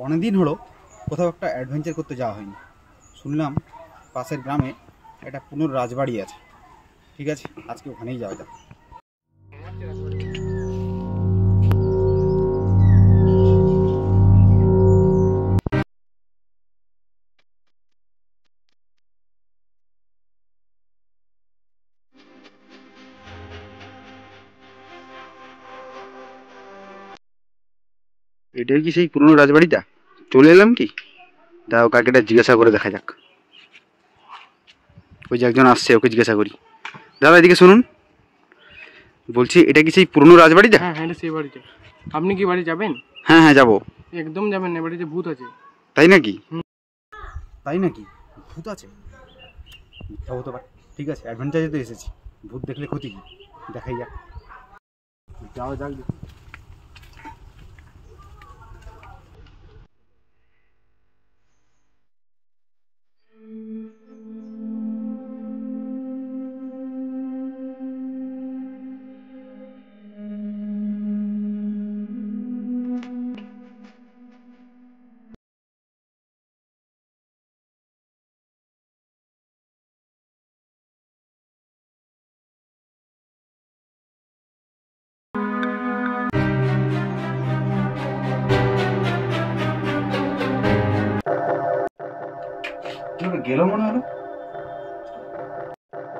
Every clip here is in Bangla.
অনেকদিন হলো কোথাও একটা অ্যাডভেঞ্চার করতে যাওয়া হয়নি। শুনলাম পাশের গ্রামে একটা পুনর রাজবাড়ি আছে। ঠিক আছে, আজকে ওখানেই যাওয়া যাক। এটাই কি সেই পুরনো রাজবাড়িটা? চলে এলাম কি? দাও কাকে এটা জিজ্ঞাসা করে দেখা যাক। ওই যে একজন আসছে, ওকে জিজ্ঞাসা করি। দাদা এদিকে শুনুন, বলছি এটা কি সেই পুরনো রাজবাড়িটা? হ্যাঁ হ্যাঁ, এটা সেই বাড়িটা। আপনি কি বাড়ি যাবেন? হ্যাঁ হ্যাঁ যাবো। একদম যাবেন না, বাড়িতে ভূত আছে। তাই নাকি? তাই নাকি? ভূত আছে? মিথ্যা হতে পারে। ঠিক আছে, অ্যাডভেঞ্চারে তো এসেছি, ভূত দেখলে ক্ষতি কি? দেখাই যাক, যাওয়া যাক। গেল মনে হলো,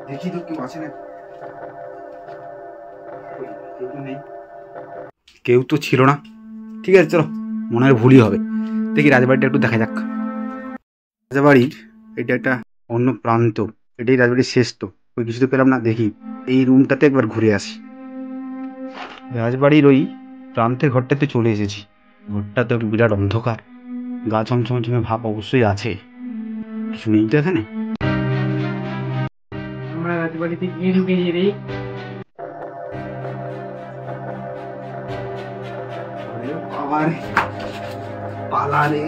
দেখি তো কেউ আছে নাকি। কেউ তো ছিল না। ঠিক আছে চলো, মনে হয় ভুলই হবে। দেখি রাজবাড়িটা একটু দেখা যাক। রাজবাড়ির এটা একটা অন্য প্রান্ত, এটাই রাজবাড়ির শেষ। তো ওই কিছু তো পেলাম না। দেখি এই রুমটাতে একবার ঘুরে আসি। রাজবাড়ির ওই প্রান্তের ঘরটাতে চলে এসেছি। ঘরটা তো বিরাট অন্ধকার, গা ছমছমে ভাব অবশ্যই আছে। কিছু নেই তো এখানে। আমরা রাজবাড়িতে গিয়ে ঢুকেছি রে। আবার পালা রে।